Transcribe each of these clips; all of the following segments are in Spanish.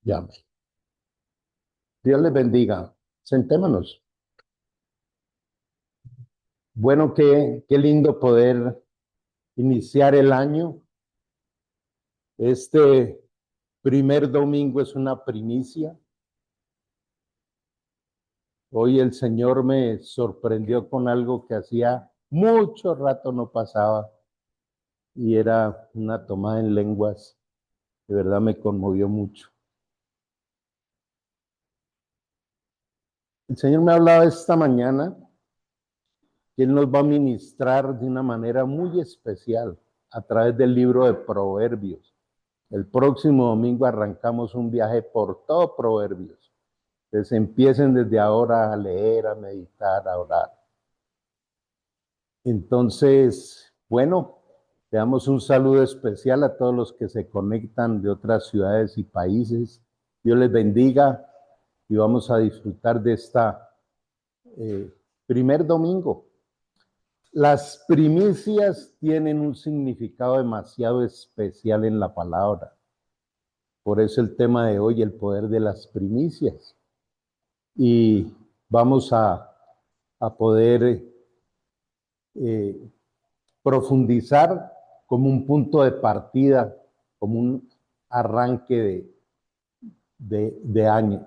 Llame. Dios les bendiga. Sentémonos. Bueno, qué lindo poder iniciar el año. Este primer domingo es una primicia. Hoy el Señor me sorprendió con algo que hacía mucho rato no pasaba y era una tomada en lenguas. De verdad me conmovió mucho. El Señor me ha hablado esta mañana que Él nos va a ministrar de una manera muy especial a través del libro de Proverbios. El próximo domingo arrancamos un viaje por todo Proverbios. Entonces empiecen desde ahora a leer, a meditar, a orar. Entonces, bueno, le damos un saludo especial a todos los que se conectan de otras ciudades y países. Dios les bendiga y vamos a disfrutar de esta primer domingo. Las primicias tienen un significado demasiado especial en la palabra. Por eso el tema de hoy, el poder de las primicias. Y vamos a poder profundizar como un punto de partida, como un arranque de año.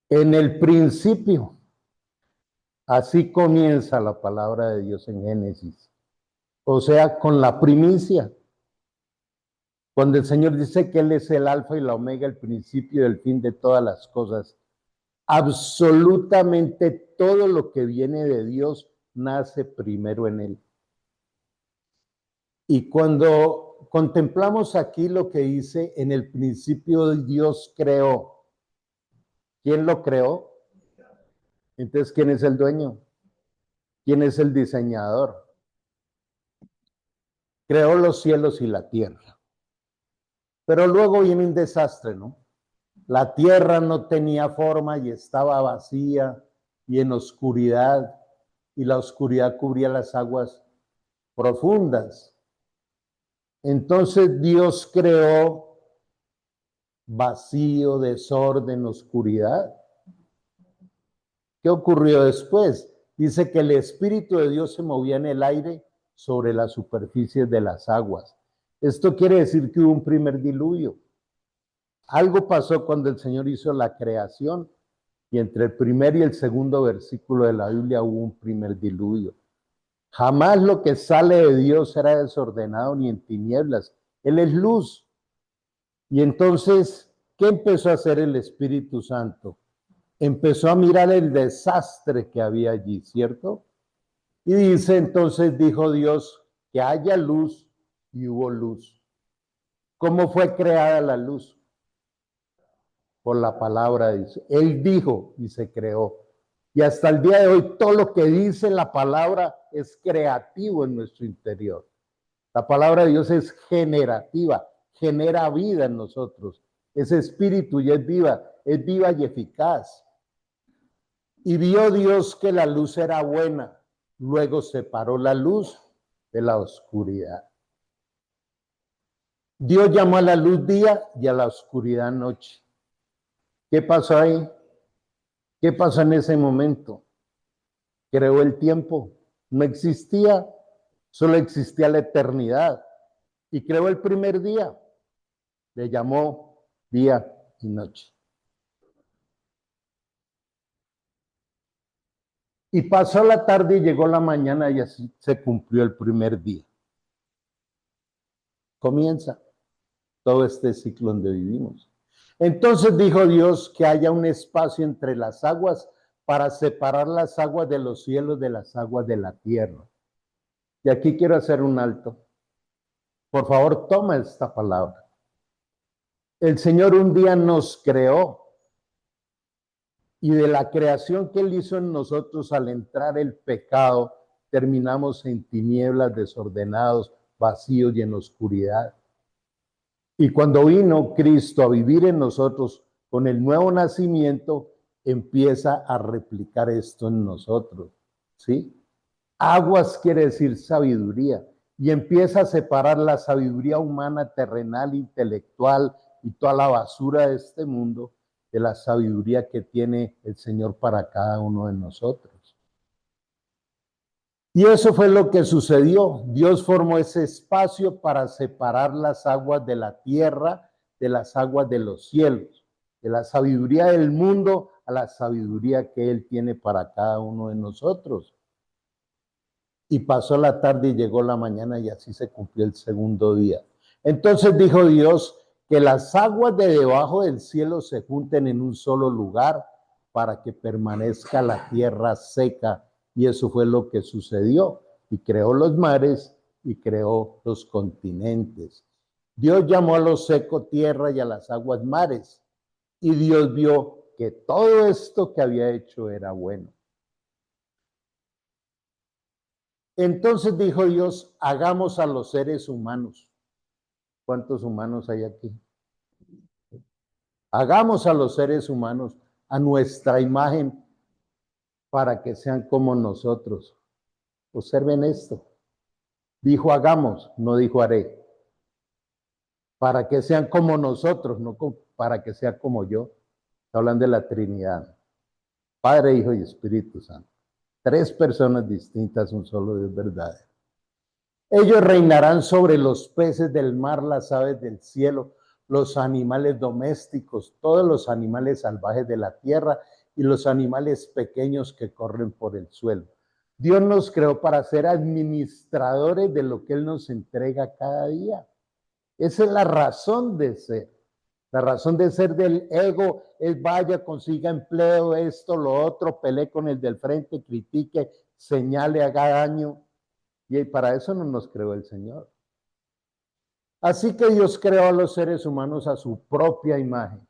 En el principio, así comienza la palabra de Dios en Génesis. O sea, con la primicia. Cuando el Señor dice que Él es el alfa y la omega, el principio y el fin de todas las cosas. Absolutamente todo lo que viene de Dios nace primero en Él. Y cuando contemplamos aquí lo que dice, en el principio Dios creó. ¿Quién lo creó? Entonces, ¿quién es el dueño? ¿Quién es el diseñador? Creó los cielos y la tierra. Pero luego viene un desastre, ¿no? La tierra no tenía forma y estaba vacía y en oscuridad, y la oscuridad cubría las aguas profundas. Entonces Dios creó vacío, desorden, oscuridad. ¿Qué ocurrió después? Dice que el Espíritu de Dios se movía en el aire sobre las superficies de las aguas. Esto quiere decir que hubo un primer diluvio. Algo pasó cuando el Señor hizo la creación y entre el primer y el segundo versículo de la Biblia hubo un primer diluvio. Jamás lo que sale de Dios será desordenado ni en tinieblas. Él es luz. Y entonces, ¿qué empezó a hacer el Espíritu Santo? Empezó a mirar el desastre que había allí, ¿cierto? Y dice, entonces dijo Dios, que haya luz, y hubo luz. ¿Cómo fue creada la luz? Por la palabra de Dios. Él dijo y se creó. Y hasta el día de hoy, todo lo que dice la palabra es creativo en nuestro interior. La palabra de Dios es generativa, genera vida en nosotros. Es espíritu y es viva y eficaz. Y vio Dios que la luz era buena. Luego separó la luz de la oscuridad. Dios llamó a la luz día y a la oscuridad noche. ¿Qué pasó ahí? ¿Qué pasó en ese momento? Creó el tiempo. No existía, solo existía la eternidad. Y creó el primer día. Le llamó día y noche. Y pasó la tarde y llegó la mañana y así se cumplió el primer día. Comienza todo este ciclo donde vivimos. Entonces dijo Dios que haya un espacio entre las aguas para separar las aguas de los cielos de las aguas de la tierra. Y aquí quiero hacer un alto. Por favor, toma esta palabra. El Señor un día nos creó y de la creación que Él hizo en nosotros al entrar el pecado, terminamos en tinieblas, desordenados, vacíos y en oscuridad. Y cuando vino Cristo a vivir en nosotros con el nuevo nacimiento, empieza a replicar esto en nosotros, ¿sí? Aguas quiere decir sabiduría. Y empieza a separar la sabiduría humana, terrenal, intelectual y toda la basura de este mundo de la sabiduría que tiene el Señor para cada uno de nosotros. Y eso fue lo que sucedió. Dios formó ese espacio para separar las aguas de la tierra de las aguas de los cielos, de la sabiduría del mundo a la sabiduría que Él tiene para cada uno de nosotros. Y pasó la tarde y llegó la mañana y así se cumplió el segundo día. Entonces dijo Dios, que las aguas de debajo del cielo se junten en un solo lugar para que permanezca la tierra seca. Y eso fue lo que sucedió. Y creó los mares y creó los continentes. Dios llamó a lo seco tierra y a las aguas mares. Y Dios vio que todo esto que había hecho era bueno. Entonces dijo Dios, hagamos a los seres humanos. ¿Cuántos humanos hay aquí? Hagamos a los seres humanos a nuestra imagen para que sean como nosotros. Observen esto. Dijo hagamos, no dijo haré. Para que sean como nosotros, no para que sea como yo. Está hablando de la Trinidad. Padre, Hijo y Espíritu Santo. Tres personas distintas, un solo Dios verdadero. Ellos reinarán sobre los peces del mar, las aves del cielo, los animales domésticos, todos los animales salvajes de la tierra y los animales pequeños que corren por el suelo. Dios nos creó para ser administradores de lo que Él nos entrega cada día. Esa es la razón de ser. La razón de ser del ego es vaya, consiga empleo, esto, lo otro, pelee con el del frente, critique, señale, haga daño. Y para eso no nos creó el Señor. Así que Dios creó a los seres humanos a su propia imagen.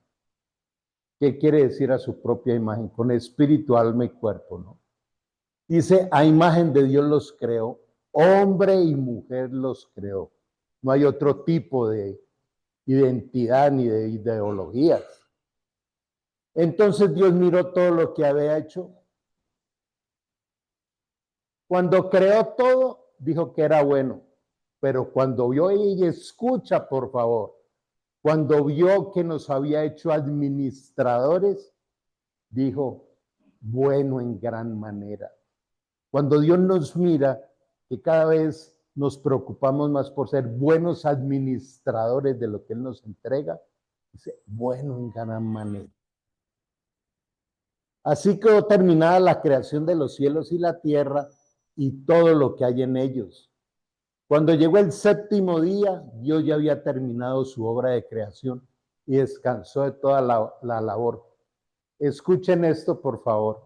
¿Qué quiere decir a su propia imagen? Con espíritu, alma y cuerpo, ¿no? Dice, a imagen de Dios los creó, hombre y mujer los creó. No hay otro tipo de identidad ni de ideologías. Entonces Dios miró todo lo que había hecho. Cuando creó todo, dijo que era bueno. Pero cuando vio y escucha, por favor, cuando vio que nos había hecho administradores, dijo, bueno en gran manera. Cuando Dios nos mira, que cada vez nos preocupamos más por ser buenos administradores de lo que Él nos entrega, dice, bueno en gran manera. Así quedó terminada la creación de los cielos y la tierra y todo lo que hay en ellos. Cuando llegó el séptimo día, Dios ya había terminado su obra de creación y descansó de toda la labor. Escuchen esto, por favor.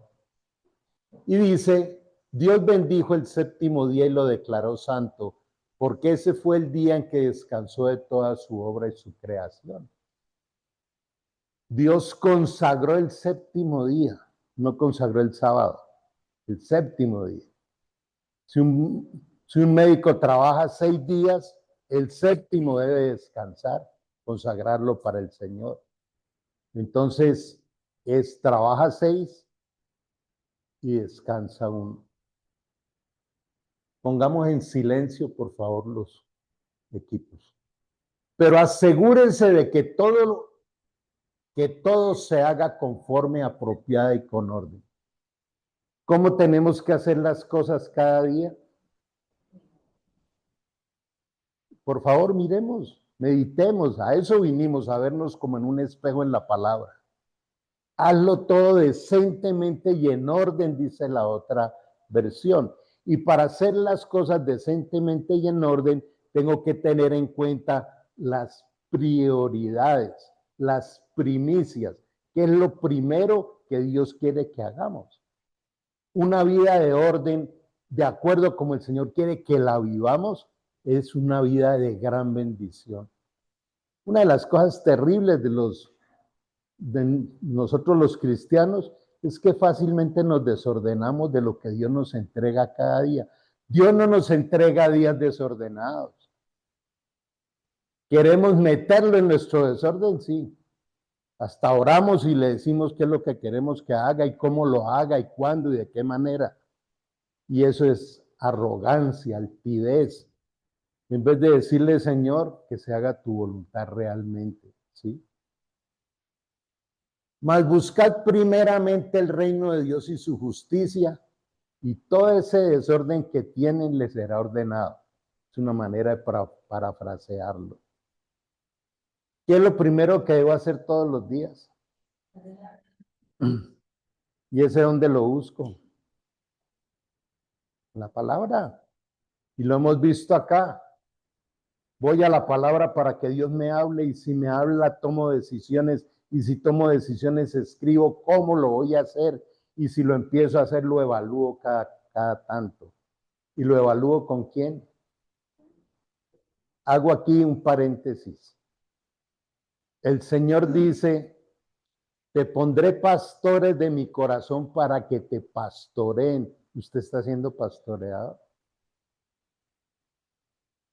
Y dice, Dios bendijo el séptimo día y lo declaró santo, porque ese fue el día en que descansó de toda su obra y su creación. Dios consagró el séptimo día, no consagró el sábado, el séptimo día. Si un médico trabaja 6 días, el séptimo debe descansar, consagrarlo para el Señor. Entonces, trabaja 6 y descansa 1. Pongamos en silencio, por favor, los equipos. Pero asegúrense de que todo se haga conforme, apropiada y con orden. ¿Cómo tenemos que hacer las cosas cada día? Por favor, miremos, meditemos, a eso vinimos, a vernos como en un espejo en la palabra. Hazlo todo decentemente y en orden, dice la otra versión. Y para hacer las cosas decentemente y en orden, tengo que tener en cuenta las prioridades, las primicias, que es lo primero que Dios quiere que hagamos. Una vida de orden, de acuerdo como el Señor quiere que la vivamos, es una vida de gran bendición. Una de las cosas terribles de nosotros los cristianos es que fácilmente nos desordenamos de lo que Dios nos entrega cada día. Dios no nos entrega días desordenados. ¿Queremos meterlo en nuestro desorden? Sí. Hasta oramos y le decimos qué es lo que queremos que haga y cómo lo haga y cuándo y de qué manera. Y eso es arrogancia, altivez, en vez de decirle, Señor, que se haga tu voluntad realmente, ¿sí? Mas buscad primeramente el reino de Dios y su justicia, y todo ese desorden que tienen les será ordenado. Es una manera de parafrasearlo. ¿Qué es lo primero que debo hacer todos los días? ¿Y ese dónde lo busco? La palabra. Y lo hemos visto acá. Voy a la palabra para que Dios me hable, y si me habla tomo decisiones, y si tomo decisiones escribo cómo lo voy a hacer, y si lo empiezo a hacer lo evalúo cada tanto. ¿Y lo evalúo con quién? Hago aquí un paréntesis. El Señor dice, te pondré pastores de mi corazón para que te pastoreen. ¿Usted está siendo pastoreado?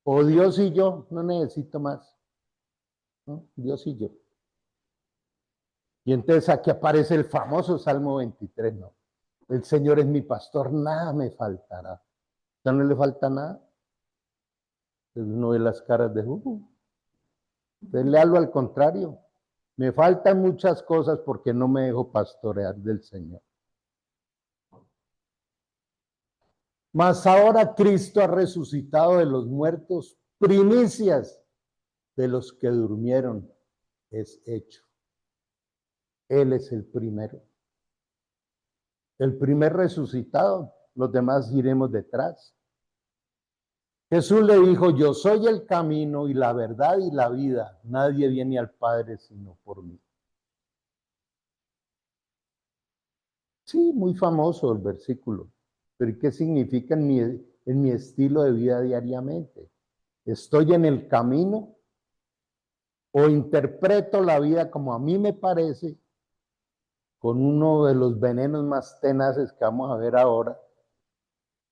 O Dios y yo, no necesito más, ¿no? Dios y yo. Y entonces aquí aparece el famoso Salmo 23, ¿no? El Señor es mi pastor, nada me faltará. ¿Ya no le falta nada? Entonces uno ve las caras de Entonces le hablo al contrario. Me faltan muchas cosas porque no me dejo pastorear del Señor. Mas ahora Cristo ha resucitado de los muertos, primicias de los que durmieron es hecho. Él es el primero. El primer resucitado, los demás iremos detrás. Jesús le dijo, yo soy el camino y la verdad y la vida. Nadie viene al Padre sino por mí. Sí, muy famoso el versículo. Pero ¿qué significa en mi estilo de vida diariamente? ¿Estoy en el camino o interpreto la vida como a mí me parece, con uno de los venenos más tenaces que vamos a ver ahora,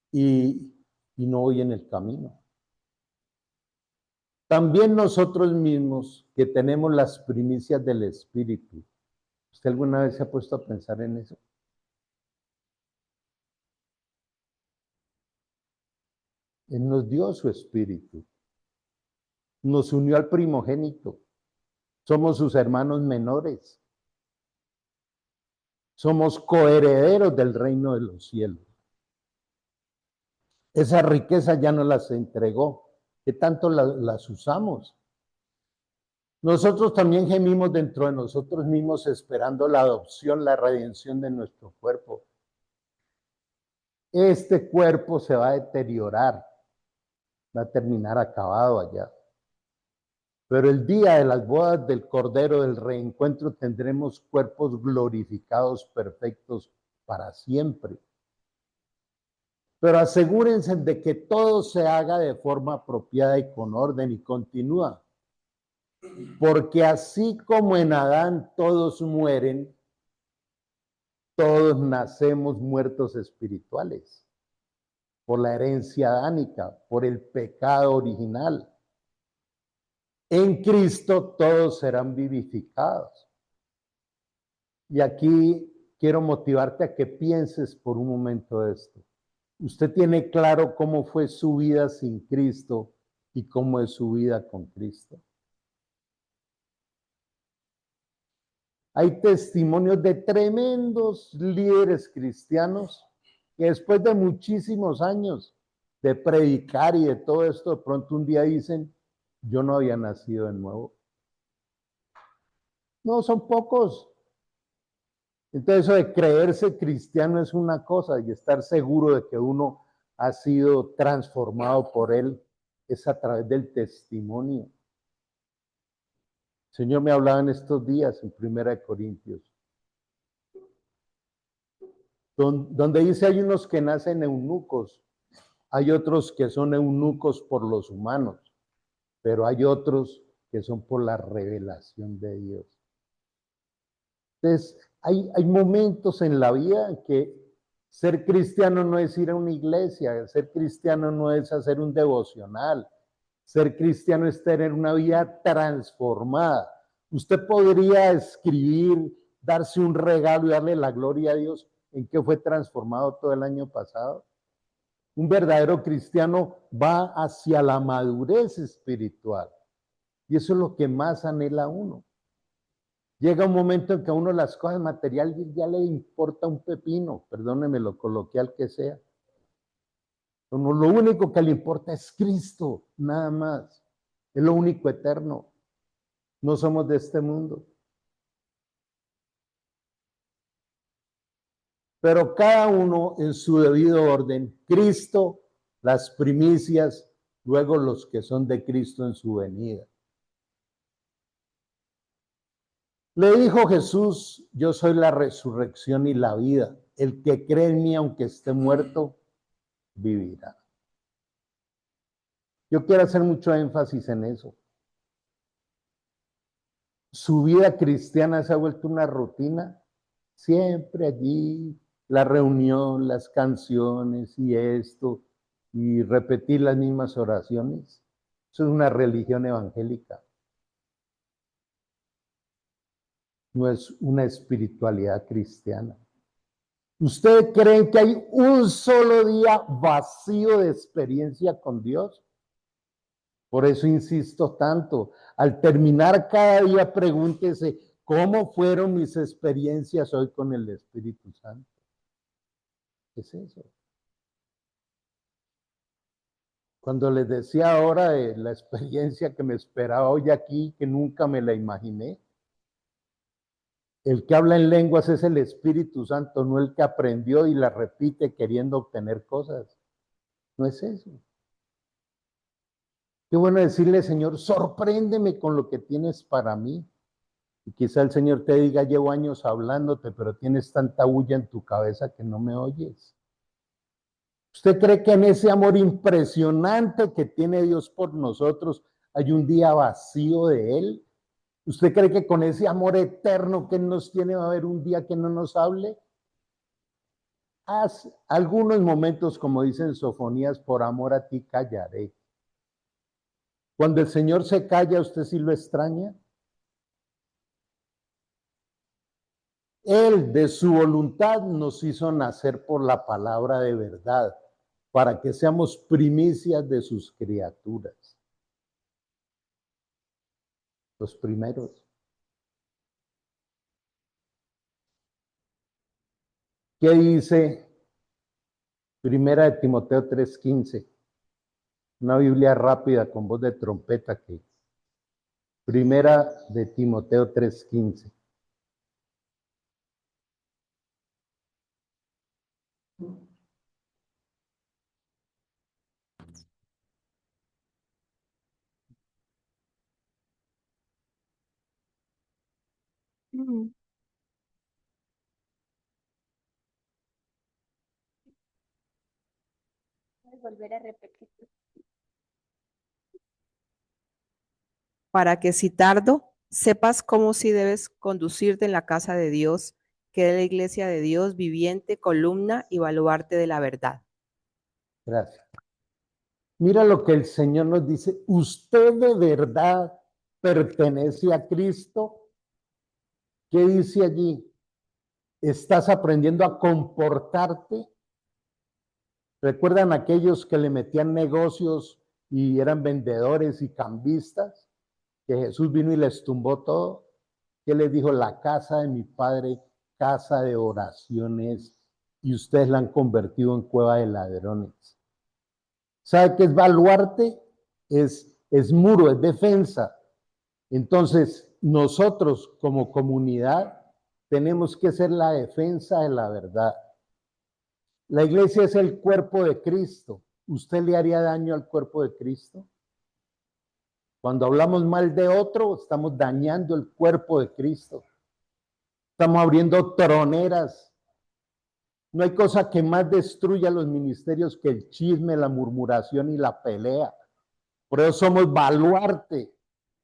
y no voy en el camino? También nosotros mismos, que tenemos las primicias del Espíritu. ¿Usted alguna vez se ha puesto a pensar en eso? Él nos dio su Espíritu. Nos unió al primogénito. Somos sus hermanos menores. Somos coherederos del reino de los cielos. Esa riqueza ya nos las entregó. ¿Qué tanto las usamos? Nosotros también gemimos dentro de nosotros mismos esperando la adopción, la redención de nuestro cuerpo. Este cuerpo se va a deteriorar, va a terminar acabado allá. Pero el día de las bodas del Cordero del Reencuentro tendremos cuerpos glorificados, perfectos para siempre. Pero asegúrense de que todo se haga de forma apropiada y con orden, y continúa. Porque así como en Adán todos mueren, todos nacemos muertos espirituales, por la herencia adánica, por el pecado original. En Cristo todos serán vivificados. Y aquí quiero motivarte a que pienses por un momento esto. Usted tiene claro cómo fue su vida sin Cristo y cómo es su vida con Cristo. Hay testimonios de tremendos líderes cristianos que después de muchísimos años de predicar y de todo esto, de pronto un día dicen, yo no había nacido de nuevo. No, son pocos. Entonces eso de creerse cristiano es una cosa, y estar seguro de que uno ha sido transformado por él es a través del testimonio. El Señor me hablaba en estos días en 1 Corintios, donde dice hay unos que nacen eunucos, hay otros que son eunucos por los humanos, pero hay otros que son por la revelación de Dios. Entonces, hay momentos en la vida en que ser cristiano no es ir a una iglesia, ser cristiano no es hacer un devocional, ser cristiano es tener una vida transformada. Usted podría escribir, darse un regalo y darle la gloria a Dios en que fue transformado todo el año pasado. Un verdadero cristiano va hacia la madurez espiritual. Y eso es lo que más anhela uno. Llega un momento en que a uno las cosas materiales ya le importa un pepino, perdóneme lo coloquial que sea. Uno, lo único que le importa es Cristo, nada más. Es lo único eterno. No somos de este mundo. Pero cada uno en su debido orden. Cristo, las primicias, luego los que son de Cristo en su venida. Le dijo Jesús, yo soy la resurrección y la vida. El que cree en mí, aunque esté muerto, vivirá. Yo quiero hacer mucho énfasis en eso. Su vida cristiana se ha vuelto una rutina. Siempre allí, la reunión, las canciones y esto, y repetir las mismas oraciones. Eso es una religión evangélica. No es una espiritualidad cristiana. ¿Usted cree que hay un solo día vacío de experiencia con Dios? Por eso insisto tanto. Al terminar cada día, pregúntese, ¿cómo fueron mis experiencias hoy con el Espíritu Santo? ¿Qué es eso? Cuando les decía ahora de la experiencia que me esperaba hoy aquí, que nunca me la imaginé, el que habla en lenguas es el Espíritu Santo, no el que aprendió y la repite queriendo obtener cosas. No es eso. Qué bueno decirle, Señor, sorpréndeme con lo que tienes para mí. Y quizá el Señor te diga, llevo años hablándote, pero tienes tanta bulla en tu cabeza que no me oyes. ¿Usted cree que en ese amor impresionante que tiene Dios por nosotros hay un día vacío de Él? ¿Usted cree que con ese amor eterno que Él nos tiene va a haber un día que no nos hable? Haz algunos momentos, como dicen Sofonías, por amor a ti callaré. Cuando el Señor se calla, ¿usted sí lo extraña? Él, de su voluntad, nos hizo nacer por la palabra de verdad, para que seamos primicias de sus criaturas. Los primeros. ¿Qué dice Primera de Timoteo 3:15? Una Biblia rápida con voz de trompeta que Primera de Timoteo 3:15. Volver a repetir. Para que si tardo, sepas cómo si debes conducirte en la casa de Dios, que es la iglesia de Dios, viviente, columna y baluarte de la verdad. Gracias. Mira lo que el Señor nos dice. ¿Usted de verdad pertenece a Cristo? ¿Qué dice allí? ¿Estás aprendiendo a comportarte? ¿Recuerdan aquellos que le metían negocios y eran vendedores y cambistas? Que Jesús vino y les tumbó todo. ¿Qué les dijo? La casa de mi padre, casa de oraciones, y ustedes la han convertido en cueva de ladrones. ¿Sabe qué es baluarte? Es muro, es defensa. Entonces, nosotros como comunidad tenemos que ser la defensa de la verdad. La iglesia es el cuerpo de Cristo. ¿Usted le haría daño al cuerpo de Cristo? Cuando hablamos mal de otro, estamos dañando el cuerpo de Cristo. Estamos abriendo troneras. No hay cosa que más destruya los ministerios que el chisme, la murmuración y la pelea. Por eso somos baluarte.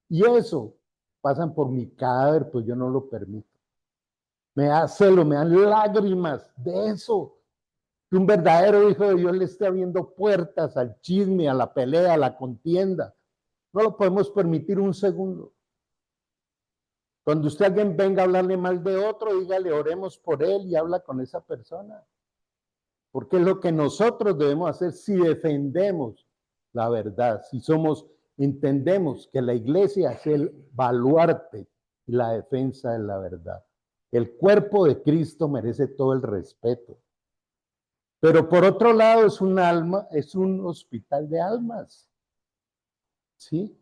Y eso pasan por mi cadáver, pues yo no lo permito. Me da celo, me dan lágrimas de eso. Que un verdadero hijo de Dios le esté abriendo puertas al chisme, a la pelea, a la contienda. No lo podemos permitir un segundo. Cuando usted alguien venga a hablarle mal de otro, dígale, oremos por él y habla con esa persona. Porque es lo que nosotros debemos hacer si defendemos la verdad, si entendemos que la iglesia es el baluarte y la defensa de la verdad. El cuerpo de Cristo merece todo el respeto. Pero por otro lado es un hospital de almas. ¿Sí?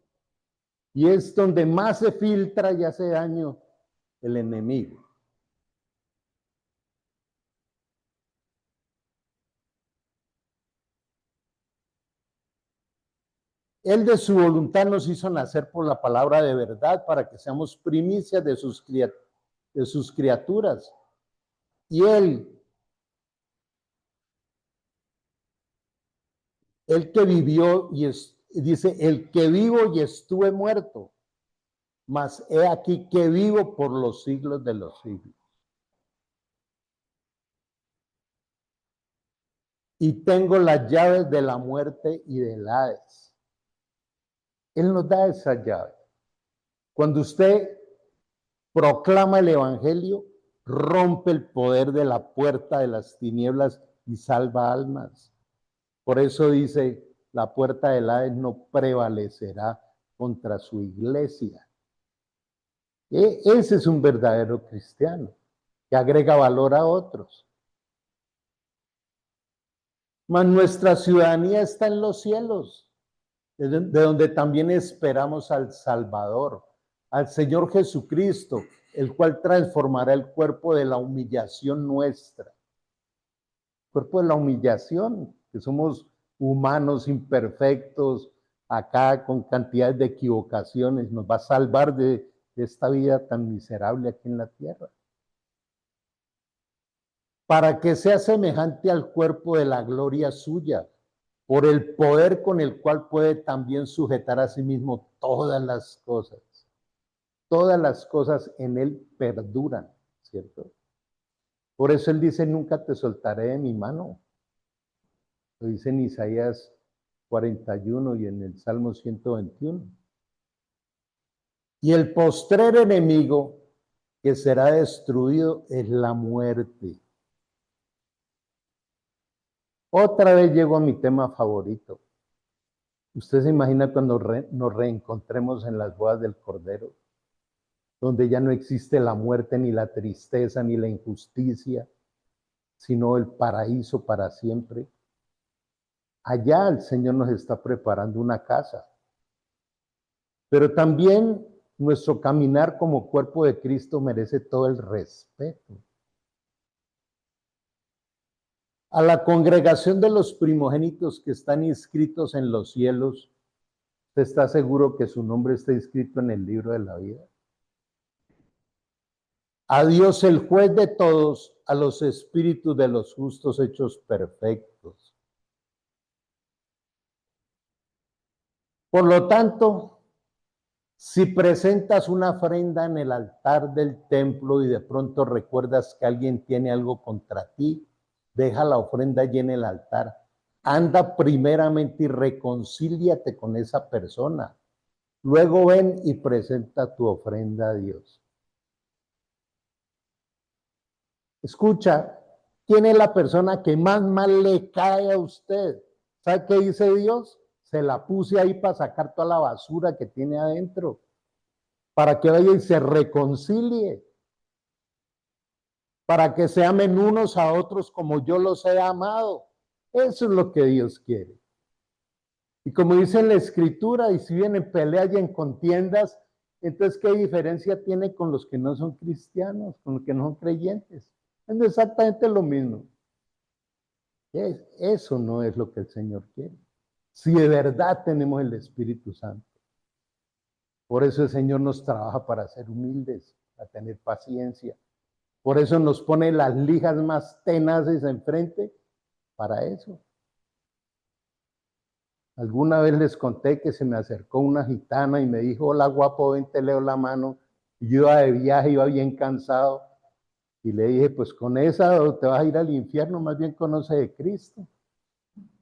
Y es donde más se filtra y hace daño el enemigo. Él de su voluntad nos hizo nacer por la palabra de verdad para que seamos primicias de sus criaturas. Y el que vivió dice, el que vivo y estuve muerto, mas he aquí que vivo por los siglos de los siglos. Y tengo las llaves de la muerte y del Hades. Él nos da esa llave. Cuando usted proclama el evangelio, rompe el poder de la puerta de las tinieblas y salva almas. Por eso dice, la puerta del Hades no prevalecerá contra su iglesia. Ese es un verdadero cristiano, que agrega valor a otros. Mas nuestra ciudadanía está en los cielos, de donde también esperamos al Salvador, al Señor Jesucristo, el cual transformará el cuerpo de la humillación nuestra. El cuerpo de la humillación, que somos humanos imperfectos, acá con cantidades de equivocaciones, nos va a salvar de esta vida tan miserable aquí en la tierra. Para que sea semejante al cuerpo de la gloria suya, por el poder con el cual puede también sujetar a sí mismo todas las cosas. Todas las cosas en él perduran, ¿cierto? Por eso él dice, nunca te soltaré de mi mano. Lo dice en Isaías 41 y en el Salmo 121. Y el postrer enemigo que será destruido es la muerte. Otra vez llego a mi tema favorito. ¿Usted se imagina cuando nos reencontremos en las bodas del Cordero? Donde ya no existe la muerte, ni la tristeza, ni la injusticia, sino el paraíso para siempre. Allá el Señor nos está preparando una casa. Pero también nuestro caminar como cuerpo de Cristo merece todo el respeto. A la congregación de los primogénitos que están inscritos en los cielos, ¿usted está seguro que su nombre está inscrito en el libro de la vida? A Dios el juez de todos, a los espíritus de los justos hechos perfectos. Por lo tanto, si presentas una ofrenda en el altar del templo y de pronto recuerdas que alguien tiene algo contra ti, deja la ofrenda allí en el altar. Anda primeramente y reconcíliate con esa persona. Luego ven y presenta tu ofrenda a Dios. Escucha, ¿quién es la persona que más mal le cae a usted? ¿Sabe qué dice Dios? Se la puse ahí para sacar toda la basura que tiene adentro, para que vaya y se reconcilie, para que se amen unos a otros como yo los he amado. Eso es lo que Dios quiere. Y como dice en la Escritura, y si vienen peleas y en contiendas, entonces, ¿qué diferencia tiene con los que no son cristianos, con los que no son creyentes? Es exactamente lo mismo. Eso no es lo que el Señor quiere. Si de verdad tenemos el Espíritu Santo. Por eso el Señor nos trabaja para ser humildes, para tener paciencia. Por eso nos pone las lijas más tenaces enfrente, para eso. Alguna vez les conté que se me acercó una gitana y me dijo, hola guapo, ven, te leo la mano. Y yo iba de viaje, iba bien cansado. Y le dije, pues con esa te vas a ir al infierno, más bien conoce de Cristo.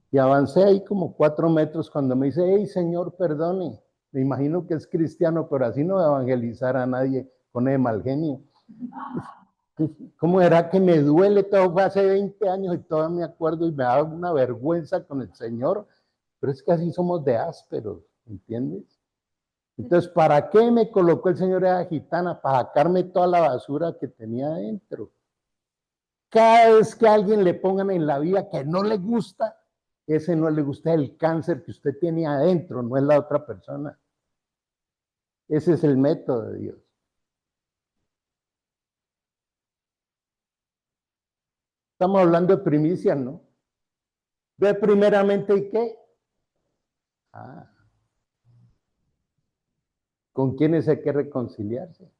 Y avancé ahí como 4 metros cuando me dice, hey Señor, perdone. Me imagino que es cristiano, pero así no va a evangelizar a nadie con el mal genio. ¿Cómo era que me duele? Todo fue hace 20 años y todavía me acuerdo y me da una vergüenza con el Señor, pero es que así somos de ásperos, ¿entiendes? Entonces, ¿para qué me colocó el Señor esa gitana? Para sacarme toda la basura que tenía adentro. Cada vez que a alguien le pongan en la vida que no le gusta, ese no le gusta el cáncer que usted tiene adentro, no es la otra persona. Ese es el método de Dios. Estamos hablando de primicias, ¿no? Ve primeramente y qué. Ah, ¿con quiénes hay que reconciliarse?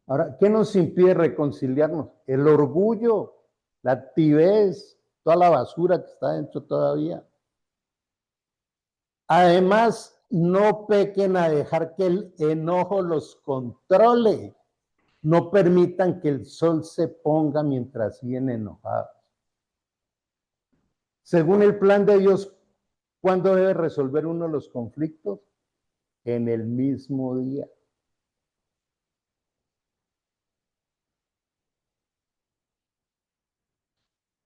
Ahora, ¿qué nos impide reconciliarnos? El orgullo, la altivez, toda la basura que está dentro todavía. Además, no pequen a dejar que el enojo los controle. No permitan que el sol se ponga mientras siguen enojados. Según el plan de Dios, ¿cuándo debe resolver uno los conflictos? En el mismo día.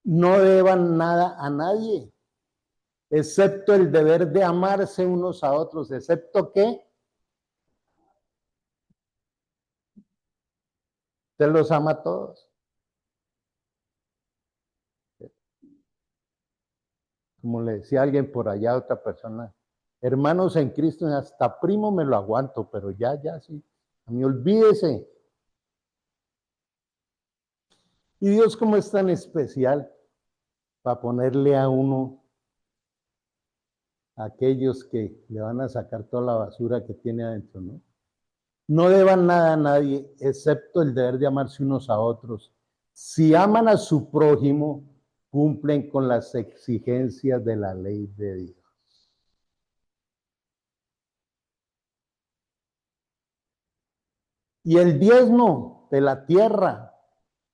No deban nada a nadie, excepto el deber de amarse unos a otros, excepto que usted los ama a todos. Como le decía alguien por allá a otra persona, hermanos en Cristo, hasta primo me lo aguanto, pero ya, sí. A mí olvídese. Y Dios como es tan especial para ponerle a uno a aquellos que le van a sacar toda la basura que tiene adentro, ¿no? No deban nada a nadie, excepto el deber de amarse unos a otros. Si aman a su prójimo, cumplen con las exigencias de la ley de Dios. Y el diezmo de la tierra,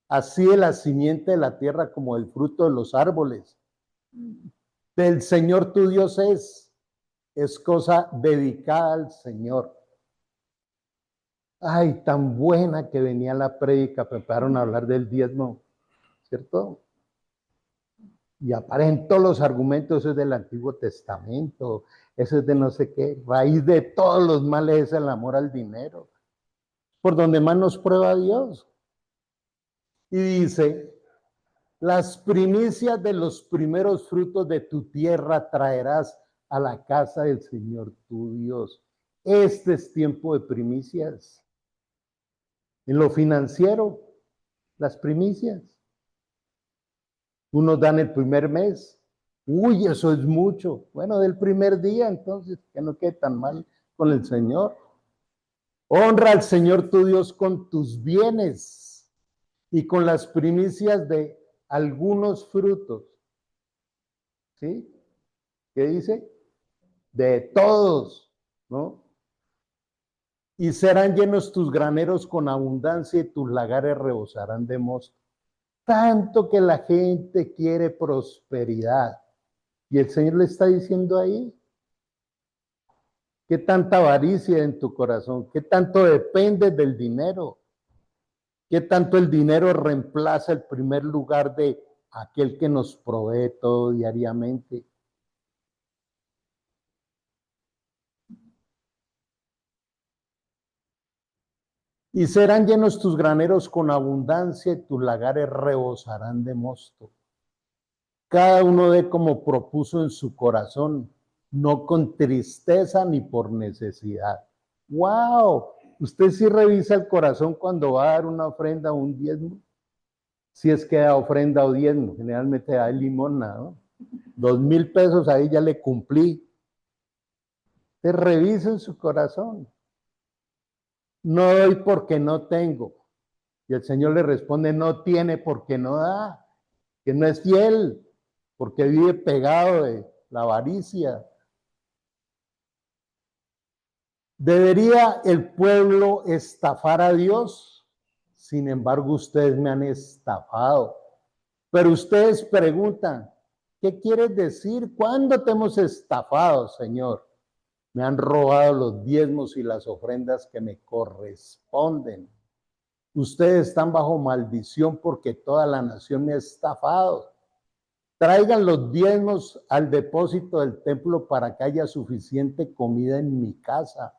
así de la simiente de la tierra como el fruto de los árboles, del Señor tu Dios es cosa dedicada al Señor. Ay, tan buena que venía la prédica, prepararon a hablar del diezmo, ¿cierto? Y aparecen todos los argumentos, eso es del Antiguo Testamento, eso es de no sé qué, raíz de todos los males es el amor al dinero, por donde más nos prueba Dios. Y dice, las primicias de los primeros frutos de tu tierra traerás a la casa del Señor tu Dios. Este es tiempo de primicias. En lo financiero, las primicias. Unos dan el primer mes. Uy, eso es mucho. Bueno, del primer día, entonces, que no quede tan mal con el Señor. Honra al Señor tu Dios con tus bienes y con las primicias de algunos frutos. ¿Sí? ¿Qué dice? De todos, ¿no? Y serán llenos tus graneros con abundancia y tus lagares rebosarán de mosto. Tanto que la gente quiere prosperidad. Y el Señor le está diciendo ahí, ¿qué tanta avaricia en tu corazón? ¿Qué tanto depende del dinero? ¿Qué tanto el dinero reemplaza el primer lugar de aquel que nos provee todo diariamente? Y serán llenos tus graneros con abundancia y tus lagares rebosarán de mosto. Cada uno dé como propuso en su corazón, no con tristeza ni por necesidad. ¡Wow! ¿Usted sí revisa el corazón cuando va a dar una ofrenda o un diezmo? Si es que da ofrenda o diezmo, generalmente da limosna, ¿no? 2,000 pesos ahí ya le cumplí. Te revisen su corazón. No doy porque no tengo. Y el Señor le responde, no tiene porque no da, que no es fiel, porque vive pegado de la avaricia. ¿Debería el pueblo estafar a Dios? Sin embargo, ustedes me han estafado. Pero ustedes preguntan, ¿qué quieres decir? ¿Cuándo te hemos estafado, Señor? Me han robado los diezmos y las ofrendas que me corresponden. Ustedes están bajo maldición porque toda la nación me ha estafado. Traigan los diezmos al depósito del templo para que haya suficiente comida en mi casa.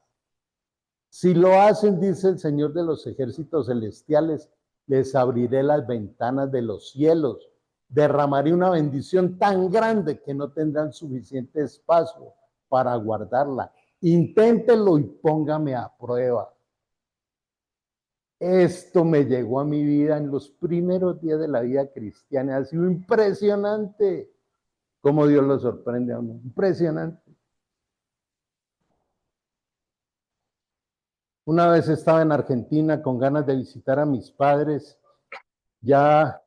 Si lo hacen, dice el Señor de los ejércitos celestiales, les abriré las ventanas de los cielos, derramaré una bendición tan grande que no tendrán suficiente espacio para guardarla. Inténtelo y póngame a prueba. Esto me llegó a mi vida en los primeros días de la vida cristiana. Ha sido impresionante cómo Dios lo sorprende a uno. Impresionante. Una vez estaba en Argentina con ganas de visitar a mis padres. Ya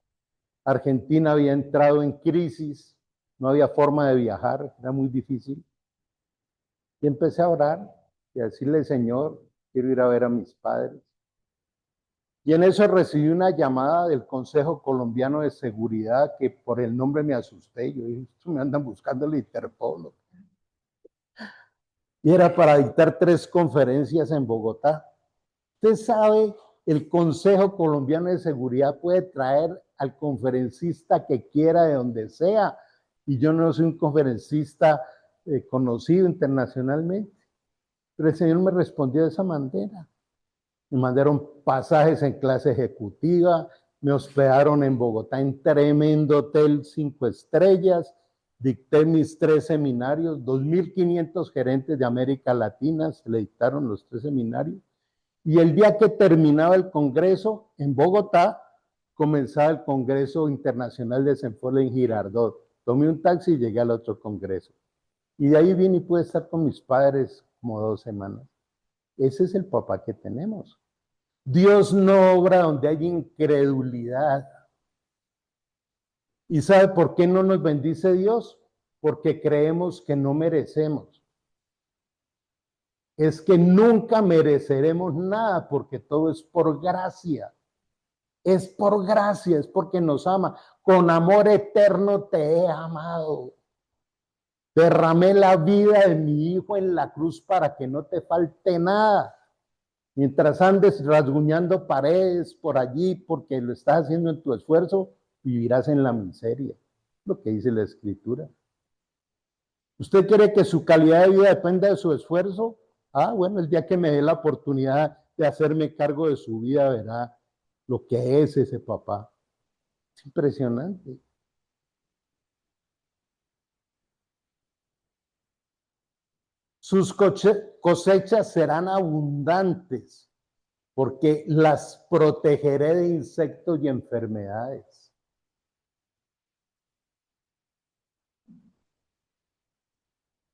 Argentina había entrado en crisis, no había forma de viajar, era muy difícil. Y empecé a orar y a decirle, Señor, quiero ir a ver a mis padres. Y en eso recibí una llamada del Consejo Colombiano de Seguridad que por el nombre me asusté. Yo dije, me andan buscando el Interpol. Y era para dictar 3 conferencias en Bogotá. Usted sabe, el Consejo Colombiano de Seguridad puede traer al conferencista que quiera de donde sea. Y yo no soy un conferencista conocido internacionalmente. Pero el Señor me respondió de esa manera. Me mandaron pasajes en clase ejecutiva, me hospedaron en Bogotá en tremendo hotel 5 estrellas, dicté mis 3 seminarios, 2.500 gerentes de América Latina se le dictaron los 3 seminarios, y el día que terminaba el congreso en Bogotá, comenzaba el Congreso Internacional de Senfol en Girardot. Tomé un taxi y llegué al otro congreso. Y de ahí vine y pude estar con mis padres como 2 semanas. Ese es el papá que tenemos. Dios no obra donde hay incredulidad. ¿Y sabe por qué no nos bendice Dios? Porque creemos que no merecemos. Es que nunca mereceremos nada porque todo es por gracia. Es por gracia, es porque nos ama. Con amor eterno te he amado. Derramé la vida de mi hijo en la cruz para que no te falte nada. Mientras andes rasguñando paredes por allí porque lo estás haciendo en tu esfuerzo, vivirás en la miseria. Lo que dice la Escritura. ¿Usted quiere que su calidad de vida dependa de su esfuerzo? Ah, bueno, el día que me dé la oportunidad de hacerme cargo de su vida, verá lo que es ese papá. Es impresionante. Sus cosechas serán abundantes porque las protegeré de insectos y enfermedades.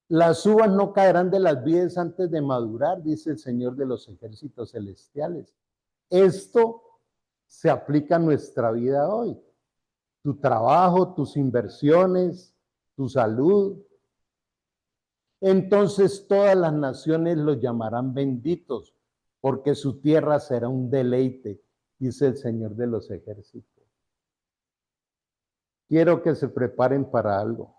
Las uvas no caerán de las vides antes de madurar, dice el Señor de los ejércitos celestiales. Esto se aplica a nuestra vida hoy. Tu trabajo, tus inversiones, tu salud. Entonces todas las naciones los llamarán benditos, porque su tierra será un deleite, dice el Señor de los ejércitos. Quiero que se preparen para algo.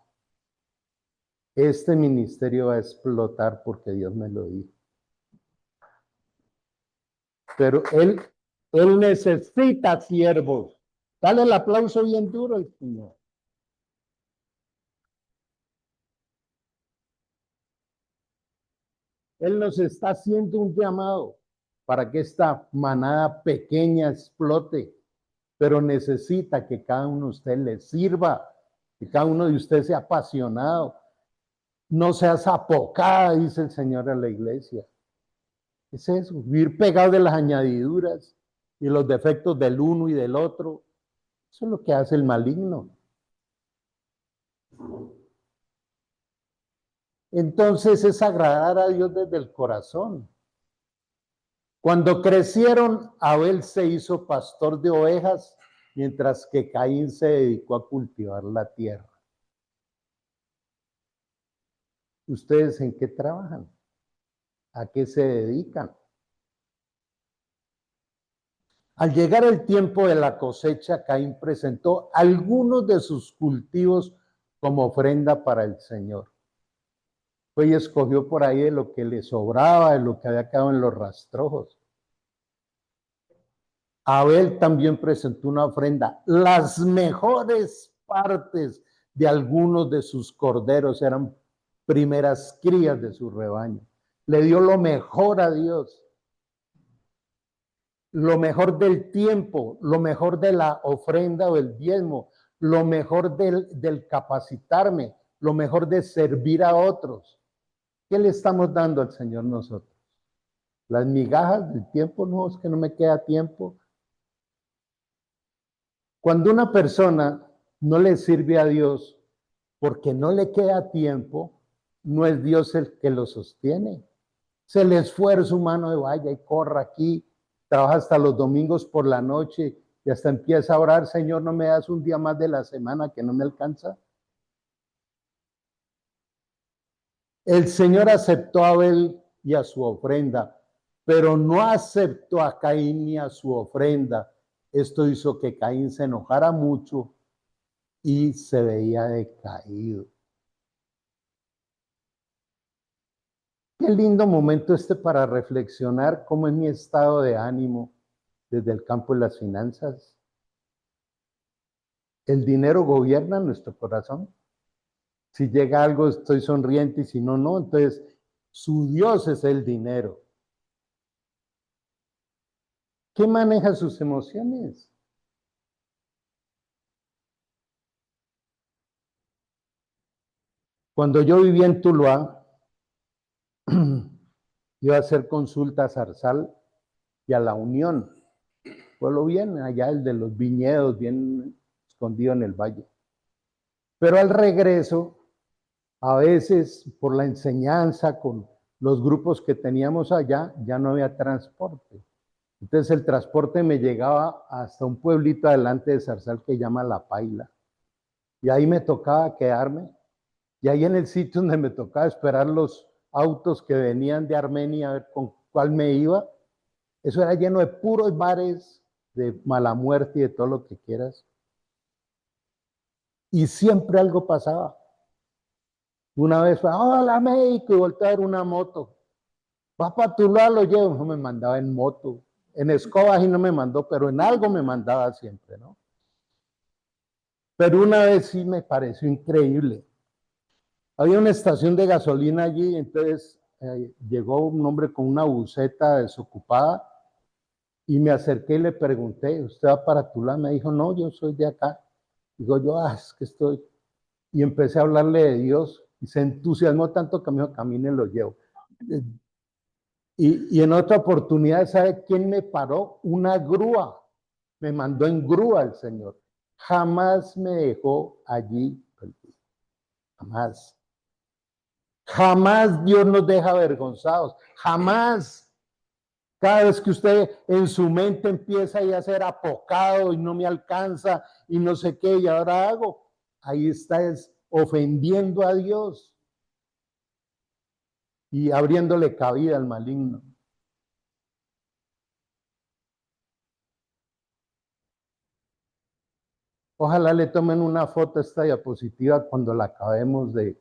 Este ministerio va a explotar porque Dios me lo dijo. Pero él necesita siervos. Dale el aplauso bien duro al Señor. Él nos está haciendo un llamado para que esta manada pequeña explote, pero necesita que cada uno de ustedes le sirva, que cada uno de ustedes sea apasionado. No seas apocada, dice el Señor a la iglesia. Es eso, vivir pegado de las añadiduras y los defectos del uno y del otro. Eso es lo que hace el maligno. Entonces es agradar a Dios desde el corazón. Cuando crecieron, Abel se hizo pastor de ovejas, mientras que Caín se dedicó a cultivar la tierra. ¿Ustedes en qué trabajan? ¿A qué se dedican? Al llegar el tiempo de la cosecha, Caín presentó algunos de sus cultivos como ofrenda para el Señor. Fue y escogió por ahí de lo que le sobraba, de lo que había quedado en los rastrojos. Abel también presentó una ofrenda. Las mejores partes de algunos de sus corderos eran primeras crías de su rebaño. Le dio lo mejor a Dios, lo mejor del tiempo, lo mejor de la ofrenda o el diezmo, lo mejor del capacitarme, lo mejor de servir a otros. ¿Qué le estamos dando al Señor nosotros? Las migajas del tiempo, no, es que no me queda tiempo. Cuando una persona no le sirve a Dios porque no le queda tiempo, no es Dios el que lo sostiene. Es el esfuerzo humano de vaya y corra aquí, trabaja hasta los domingos por la noche y hasta empieza a orar, Señor, ¿no me das un día más de la semana que no me alcanza? El Señor aceptó a Abel y a su ofrenda, pero no aceptó a Caín ni a su ofrenda. Esto hizo que Caín se enojara mucho y se veía decaído. Qué lindo momento este para reflexionar cómo es mi estado de ánimo desde el campo de las finanzas. El dinero gobierna nuestro corazón. Si llega algo, estoy sonriente y si no, no. Entonces, su Dios es el dinero. ¿Qué maneja sus emociones? Cuando yo vivía en Tuluá, iba a hacer consultas a Zarzal y a La Unión. Pueblo bien, allá el de los viñedos, bien escondido en el valle. Pero al regreso, a veces por la enseñanza con los grupos que teníamos allá, ya no había transporte. Entonces el transporte me llegaba hasta un pueblito adelante de Zarzal que llama La Paila. Y ahí me tocaba quedarme. Y ahí en el sitio donde me tocaba esperar los autos que venían de Armenia a ver con cuál me iba, eso era lleno de puros bares, de mala muerte y de todo lo que quieras. Y siempre algo pasaba. Una vez fue, hola México, y volteé a ver una moto. Va para tu lado, lo llevo. No me mandaba en moto. En escobas y no me mandó, pero en algo me mandaba siempre, ¿no? Pero una vez sí me pareció increíble. Había una estación de gasolina allí, entonces llegó un hombre con una buseta desocupada y me acerqué y le pregunté, ¿usted va para Tula? Me dijo, no, yo soy de acá. Digo yo, es que estoy. Y empecé a hablarle de Dios y se entusiasmó tanto que me dijo, camine, lo llevo. Y en otra oportunidad, ¿sabe quién me paró? Una grúa. Me mandó en grúa el Señor. Jamás me dejó allí. Jamás. Jamás Dios nos deja avergonzados. Jamás. Cada vez que usted en su mente empieza a ser apocado y no me alcanza y no sé qué, y ahora hago, ahí está es ofendiendo a Dios y abriéndole cabida al maligno. Ojalá le tomen una foto a esta diapositiva cuando la acabemos de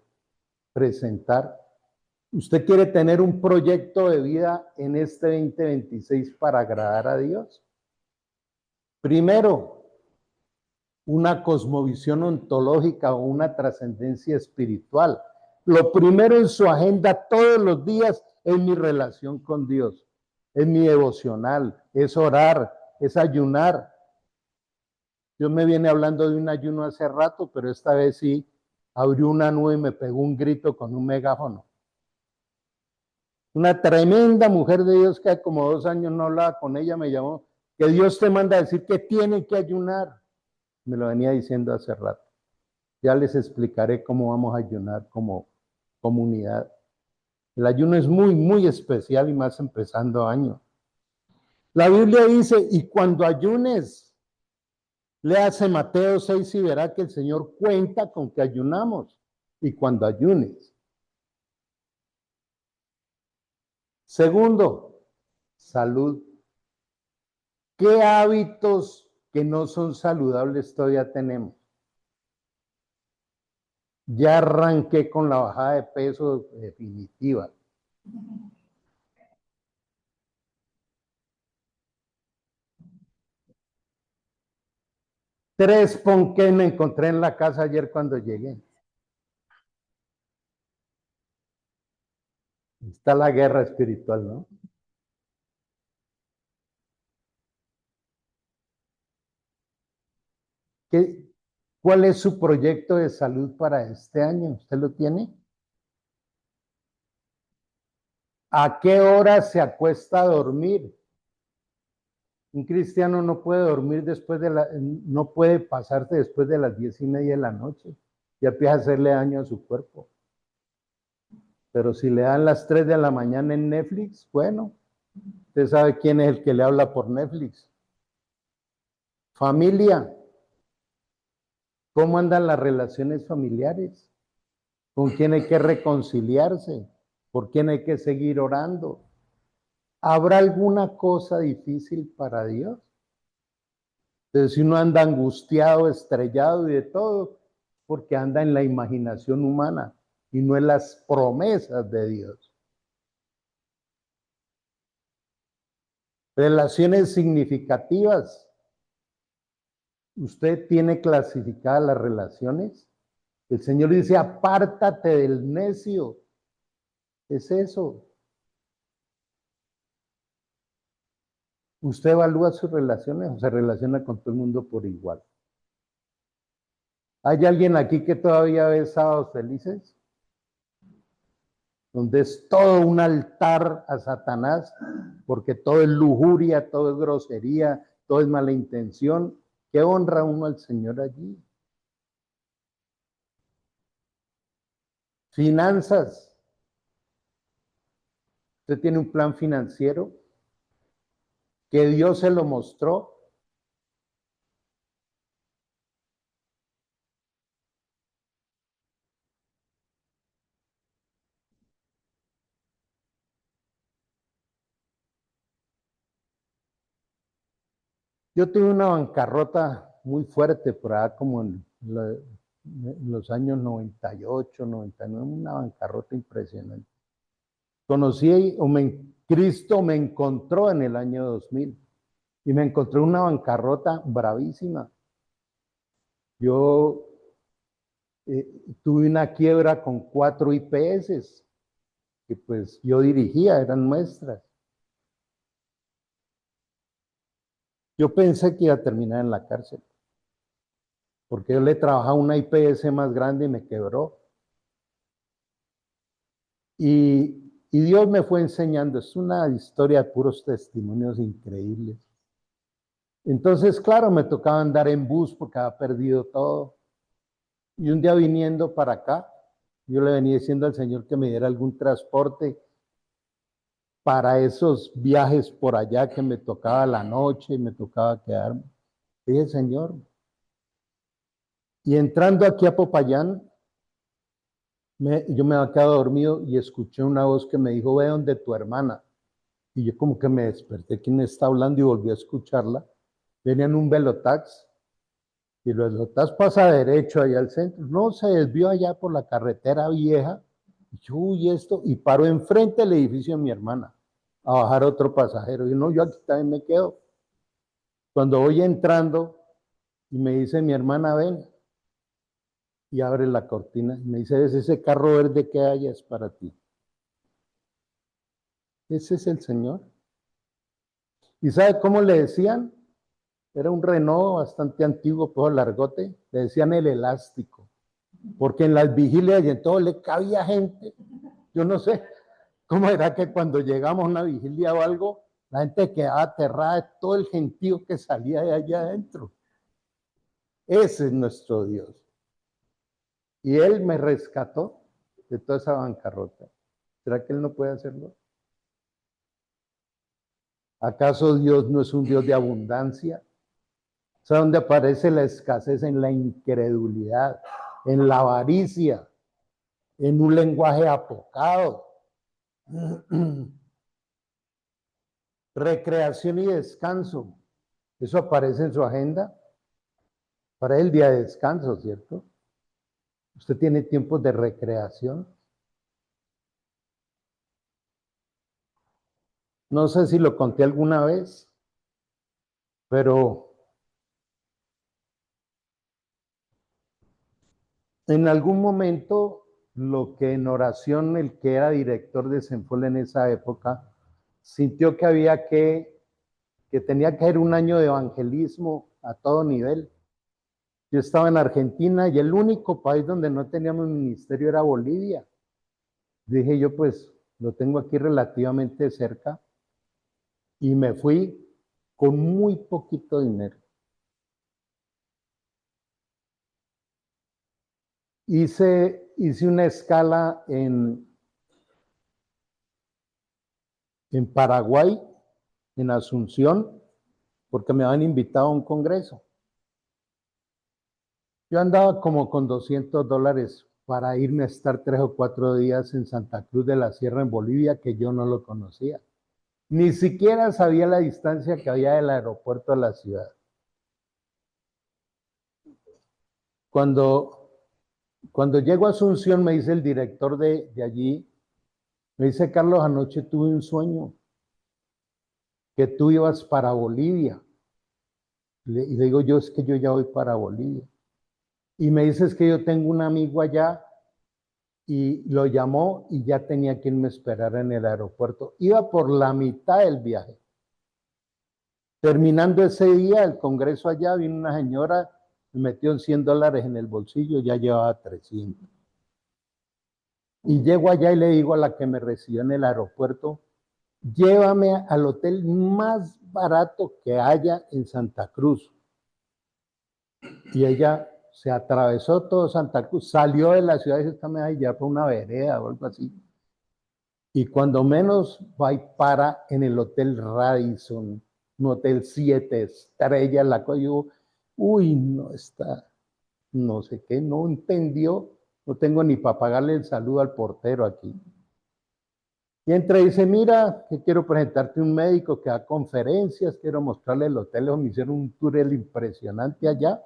presentar. ¿Usted quiere tener un proyecto de vida en este 2026 para agradar a Dios? Primero, una cosmovisión ontológica o una trascendencia espiritual. Lo primero en su agenda todos los días es mi relación con Dios, es mi devocional, es orar, es ayunar. Dios me viene hablando de un ayuno hace rato, pero esta vez sí abrió una nube y me pegó un grito con un megáfono. Una tremenda mujer de Dios que hace como 2 años no hablaba con ella, me llamó, que Dios te manda a decir que tiene que ayunar. Me lo venía diciendo hace rato. Ya les explicaré cómo vamos a ayunar como comunidad. El ayuno es muy, muy especial y más empezando año. La Biblia dice, y cuando ayunes, léase Mateo 6 y verá que el Señor cuenta con que ayunamos. Y cuando ayunes. Segundo, salud. ¿Qué hábitos que no son saludables todavía tenemos? Ya arranqué con la bajada de peso definitiva. 3 ponqués me encontré en la casa ayer cuando llegué. Está la guerra espiritual, ¿no? ¿Cuál es su proyecto de salud para este año? ¿Usted lo tiene? ¿A qué hora se acuesta a dormir? Un cristiano no puede dormir no puede pasarse después de las 10:30 de la noche. Ya empieza a hacerle daño a su cuerpo. Pero si le dan las 3 de la mañana en Netflix, bueno, usted sabe quién es el que le habla por Netflix. Familia, ¿cómo andan las relaciones familiares? ¿Con quién hay que reconciliarse? ¿Por quién hay que seguir orando? ¿Habrá alguna cosa difícil para Dios? Entonces, si uno anda angustiado, estrellado y de todo, porque anda en la imaginación humana y no en las promesas de Dios. Relaciones significativas. ¿Usted tiene clasificadas las relaciones? El Señor dice, apártate del necio. Es eso. ¿Usted evalúa sus relaciones o se relaciona con todo el mundo por igual? ¿Hay alguien aquí que todavía ve Sábados Felices? Donde es todo un altar a Satanás, porque todo es lujuria, todo es grosería, todo es mala intención. ¿Qué honra uno al Señor allí? Finanzas. ¿Usted tiene un plan financiero que Dios se lo mostró? Yo tuve una bancarrota muy fuerte por allá como en los años 98, 99, una bancarrota impresionante. Cristo me encontró en el año 2000 y me encontré una bancarrota bravísima. Yo tuve una quiebra con 4 IPS que pues yo dirigía, eran nuestras. Yo pensé que iba a terminar en la cárcel, porque yo le trabajaba a una IPS más grande y me quebró. Y Dios me fue enseñando, es una historia de puros testimonios increíbles. Entonces, claro, me tocaba andar en bus porque había perdido todo. Y un día viniendo para acá, yo le venía diciendo al Señor que me diera algún transporte para esos viajes por allá que me tocaba la noche y me tocaba quedarme. Dije, Señor. Y entrando aquí a Popayán, yo me había quedado dormido y escuché una voz que me dijo, ve donde tu hermana. Y yo como que me desperté, ¿quién está hablando? Y volví a escucharla. Venía en un velotax y el velotax pasa derecho allá al centro. No, se desvió allá por la carretera vieja. Y yo, uy, esto, y paró enfrente del edificio de mi hermana a bajar otro pasajero. Y no, yo aquí también me quedo. Cuando voy entrando y me dice mi hermana, ven, y abre la cortina y me dice, ¿es ese carro verde que hay es para ti? Ese es el Señor. ¿Y sabe cómo le decían? Era un Renault bastante antiguo, pero largote. Le decían el elástico. Porque en las vigilias y en todo le cabía gente. Yo no sé cómo era que cuando llegamos a una vigilia o algo, la gente quedaba aterrada de todo el gentío que salía de allá adentro. Ese es nuestro Dios. Y Él me rescató de toda esa bancarrota. ¿Será que Él no puede hacerlo? ¿Acaso Dios no es un Dios de abundancia? ¿Sabe dónde aparece la escasez? En la incredulidad, en la avaricia, en un lenguaje apocado. Recreación y descanso. Eso aparece en su agenda. Para el día de descanso, ¿cierto? Usted tiene tiempos de recreación. No sé si lo conté alguna vez, pero En algún momento, lo que en oración, el que era director de Senfol en esa época, sintió que había que tenía que haber un año de evangelismo a todo nivel. Yo estaba en Argentina y el único país donde no teníamos ministerio era Bolivia. Dije yo, pues lo tengo aquí relativamente cerca y me fui con muy poquito dinero. Hice una escala en Paraguay, en Asunción, porque me habían invitado a un congreso. Yo andaba como con $200 para irme a estar 3 o 4 días en Santa Cruz de la Sierra, en Bolivia, que yo no lo conocía. Ni siquiera sabía la distancia que había del aeropuerto a la ciudad. Cuando llego a Asunción, me dice el director de allí, me dice, Carlos, anoche tuve un sueño, que tú ibas para Bolivia. Y le digo yo, es que yo ya voy para Bolivia. Y me dice, es que yo tengo un amigo allá, y lo llamó y ya tenía quien me esperara en el aeropuerto. Iba por la mitad del viaje. Terminando ese día, el congreso allá, vino una señora, me metió $100 en el bolsillo, ya llevaba 300. Y llego allá y le digo a la que me recibió en el aeropuerto, llévame al hotel más barato que haya en Santa Cruz. Y ella se atravesó todo Santa Cruz, salió de la ciudad y se está ya por una vereda o algo así. Y cuando menos va y para en el Hotel Radisson, un hotel 7 estrellas, la cosa, yo, uy, no está, no sé qué, no entendió, no tengo ni para pagarle el saludo al portero aquí. Y entra y dice, mira, que quiero presentarte un médico que da conferencias, quiero mostrarle el hotel, me hicieron un tour impresionante allá,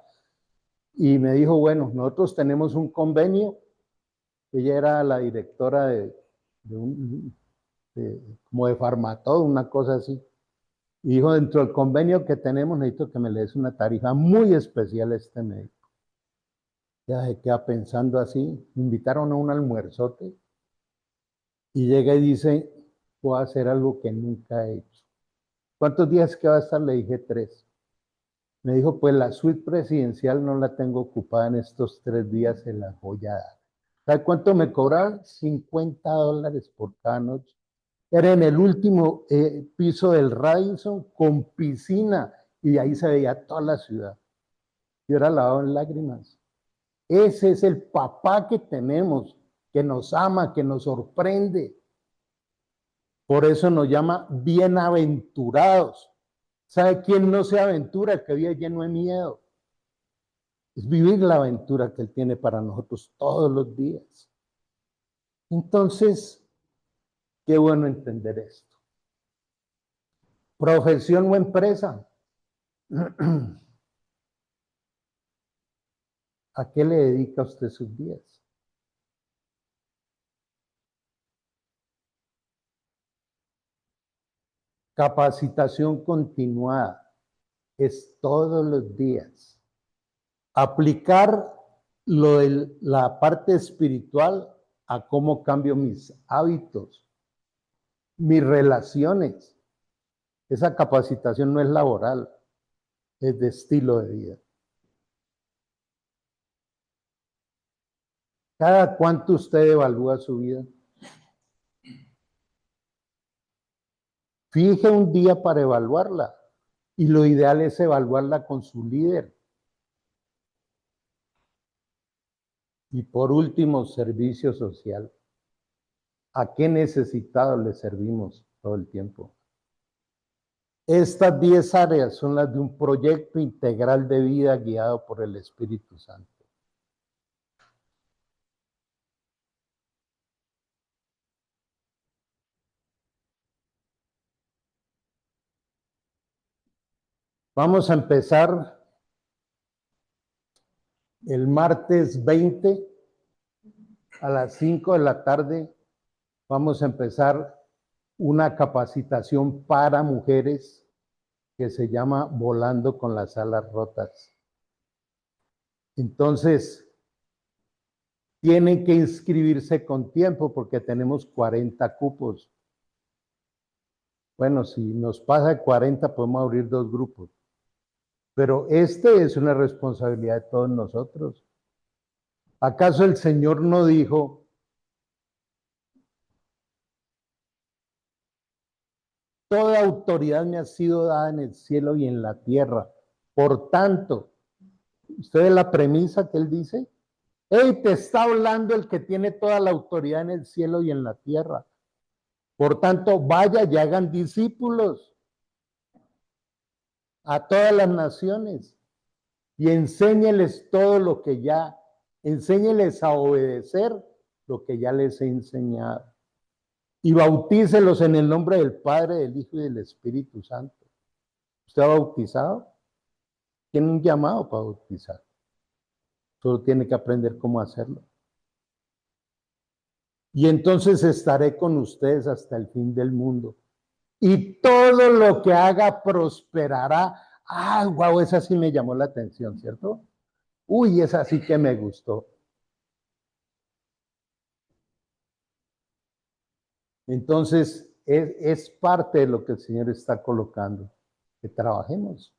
y me dijo, bueno, nosotros tenemos un convenio, ella era la directora como de Farmatodo, una cosa así. Y dijo, dentro del convenio que tenemos, necesito que me le des una tarifa muy especial a este médico. Ya se queda pensando así, me invitaron a un almuerzote y llega y dice, voy a hacer algo que nunca he hecho. ¿Cuántos días que va a estar? Le dije 3. Me dijo, pues la suite presidencial no la tengo ocupada en estos 3 días, se la voy a dar. ¿Sabe cuánto me cobraron? $50 por cada noche. Era en el último piso del Radisson con piscina y ahí se veía toda la ciudad. Yo era lavado en lágrimas. Ese es el papá que tenemos, que nos ama, que nos sorprende. Por eso nos llama bienaventurados. ¿Sabe quién no se aventura? El que vive lleno de miedo. Es vivir la aventura que Él tiene para nosotros todos los días. Entonces, qué bueno entender esto. Profesión o empresa. ¿A qué le dedica usted sus días? Capacitación continuada es todos los días. Aplicar lo de la parte espiritual a cómo cambio mis hábitos, mis relaciones. Esa capacitación no es laboral, es de estilo de vida. ¿Cada cuánto usted evalúa su vida? Fije un día para evaluarla y lo ideal es evaluarla con su líder. Y por último, servicio social. ¿A qué necesitado le servimos todo el tiempo? Estas 10 áreas son las de un proyecto integral de vida guiado por el Espíritu Santo. Vamos a empezar el martes 20 a las 5 de la tarde. Vamos a empezar una capacitación para mujeres que se llama Volando con las alas rotas. Entonces, Tienen que inscribirse con tiempo porque tenemos 40 cupos. Bueno, si nos pasa de 40 podemos abrir 2 grupos. Pero este es una responsabilidad de todos nosotros. ¿Acaso el Señor no dijo, toda autoridad me ha sido dada en el cielo y en la tierra? Por tanto, ¿usted ve la premisa que él dice? Hey, te está hablando el que tiene toda la autoridad en el cielo y en la tierra. Por tanto, vaya y hagan discípulos a todas las naciones y enséñeles todo lo que ya, enséñeles a obedecer lo que ya les he enseñado. Y bautícelos en el nombre del Padre, del Hijo y del Espíritu Santo. ¿Usted ha bautizado? Tiene un llamado para bautizar. Solo tiene que aprender cómo hacerlo. Y entonces estaré con ustedes hasta el fin del mundo. Y todo lo que haga prosperará. Ah, wow, esa sí me llamó la atención, ¿cierto? Uy, esa sí que me gustó. Entonces, es parte de lo que el Señor está colocando, que trabajemos.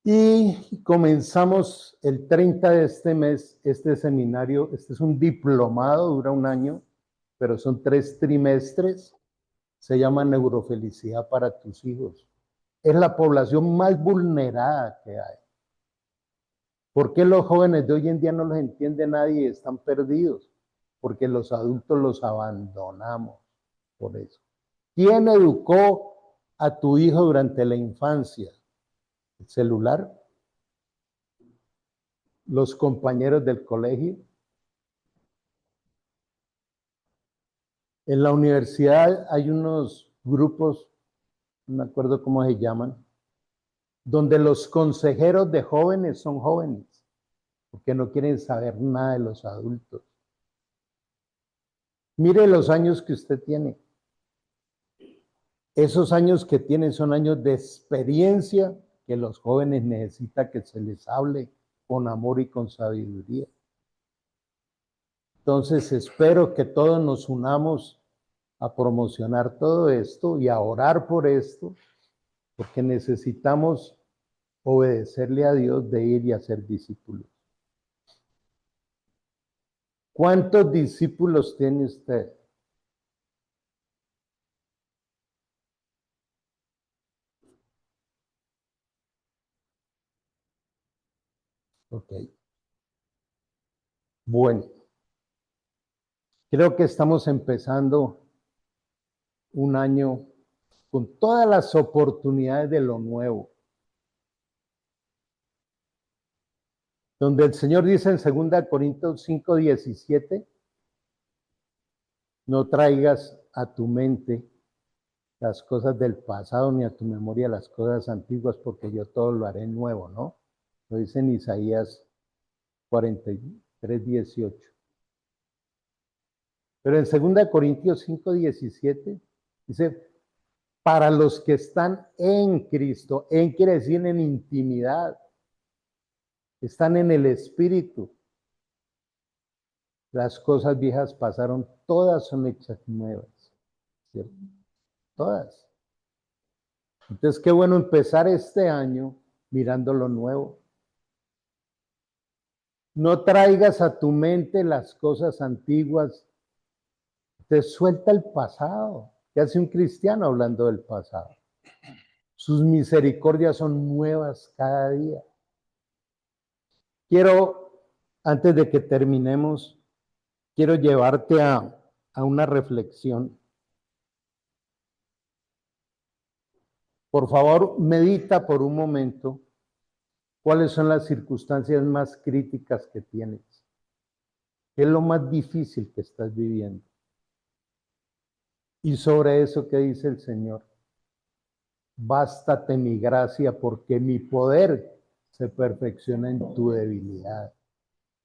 Y comenzamos el 30 de este mes, este seminario, este es un diplomado, dura un año, pero son 3 trimestres, se llama Neurofelicidad para tus hijos. Es la población más vulnerada que hay. ¿Por qué los jóvenes de hoy en día no los entiende nadie y están perdidos? Porque los adultos los abandonamos por eso. ¿Quién educó a tu hijo durante la infancia? ¿El celular? ¿Los compañeros del colegio? En la universidad hay unos grupos, no me acuerdo cómo se llaman, donde los consejeros de jóvenes son jóvenes, porque no quieren saber nada de los adultos. Mire los años que usted tiene. Esos años que tiene son años de experiencia que los jóvenes necesitan que se les hable con amor y con sabiduría. Entonces espero que todos nos unamos a promocionar todo esto y a orar por esto, porque necesitamos obedecerle a Dios de ir y hacer discípulos. ¿Cuántos discípulos tiene usted? Ok. Bueno, creo que estamos empezando un año con todas las oportunidades de lo nuevo. Donde el Señor dice en 2 Corintios 5:17, no traigas a tu mente las cosas del pasado ni a tu memoria las cosas antiguas, porque yo todo lo haré nuevo, ¿no? Lo dice en Isaías 43:18. Pero en 2 Corintios 5:17 dice, para los que están en Cristo, en quiere decir en intimidad, están en el Espíritu. Las cosas viejas pasaron, todas son hechas nuevas, ¿cierto? Todas. Entonces, qué bueno empezar este año mirando lo nuevo. No traigas a tu mente las cosas antiguas. Te suelta el pasado. ¿Qué hace un cristiano hablando del pasado? Sus misericordias son nuevas cada día. Quiero, antes de que terminemos, quiero llevarte a una reflexión. Por favor, medita por un momento cuáles son las circunstancias más críticas que tienes. ¿Qué es lo más difícil que estás viviendo? Y sobre eso, ¿qué dice el Señor? Bástate mi gracia porque mi poder se perfecciona en tu debilidad.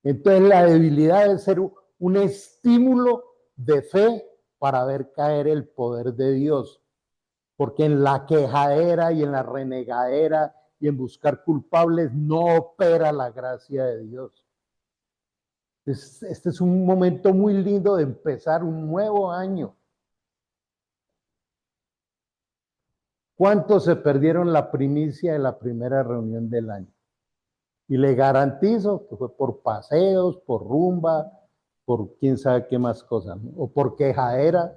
Entonces la debilidad debe ser un estímulo de fe para ver caer el poder de Dios. Porque en la quejadera y en la renegadera y en buscar culpables no opera la gracia de Dios. Este es un momento muy lindo de empezar un nuevo año. ¿Cuántos se perdieron la primicia de la primera reunión del año? Y le garantizo que fue por paseos, por rumba, por quién sabe qué más cosas, ¿no? O por quejadera.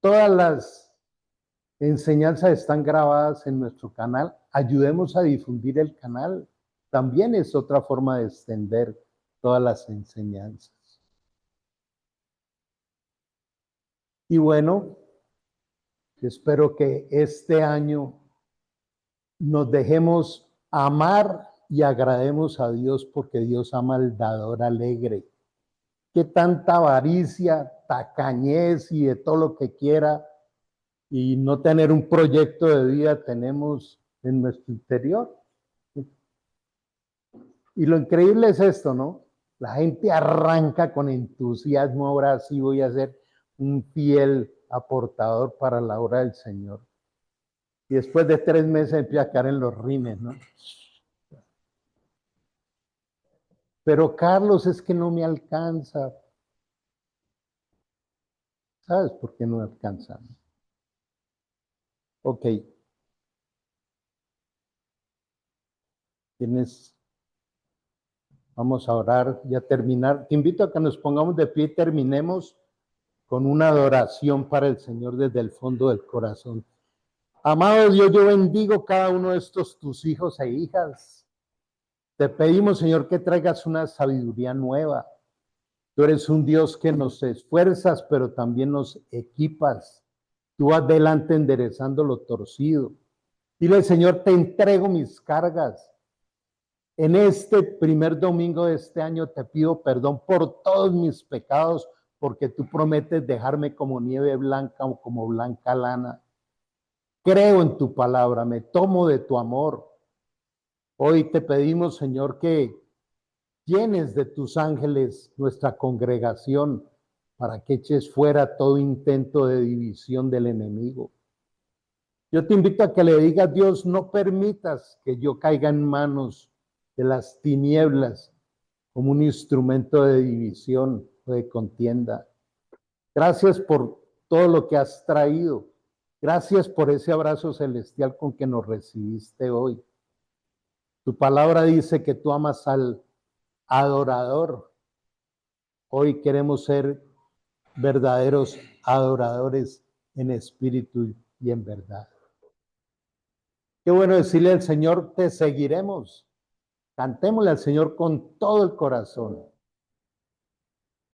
Todas las enseñanzas están grabadas en nuestro canal. Ayudemos a difundir el canal. También es otra forma de extender todas las enseñanzas. Y bueno, espero que este año nos dejemos amar y agrademos a Dios porque Dios ama al dador alegre. Que tanta avaricia, tacañez y de todo lo que quiera y no tener un proyecto de vida tenemos en nuestro interior. Y lo increíble es esto, ¿no? La gente arranca con entusiasmo, ahora sí voy a ser un fiel aportador para la obra del Señor. Y después de 3 meses empieza a caer en los rines, ¿no? Pero Carlos, es que no me alcanza. ¿Sabes por qué no me alcanza? Ok, tienes, vamos a orar y a terminar. Te invito a que nos pongamos de pie y terminemos con una adoración para el Señor desde el fondo del corazón. Amado Dios, yo bendigo cada uno de estos tus hijos e hijas. Te pedimos, Señor, que traigas una sabiduría nueva. Tú eres un Dios que nos esfuerzas, pero también nos equipas. Tú vas delante enderezando lo torcido. Dile, Señor, te entrego mis cargas. En este primer domingo de este año te pido perdón por todos mis pecados, porque tú prometes dejarme como nieve blanca o como blanca lana. Creo en tu palabra, me tomo de tu amor. Hoy te pedimos, Señor, que llenes de tus ángeles nuestra congregación para que eches fuera todo intento de división del enemigo. Yo te invito a que le digas, Dios, no permitas que yo caiga en manos de las tinieblas como un instrumento de división o de contienda. Gracias por todo lo que has traído. Gracias por ese abrazo celestial con que nos recibiste hoy. Tu palabra dice que tú amas al adorador. Hoy queremos ser verdaderos adoradores en espíritu y en verdad. Qué bueno decirle al Señor, te seguiremos. Cantémosle al Señor con todo el corazón.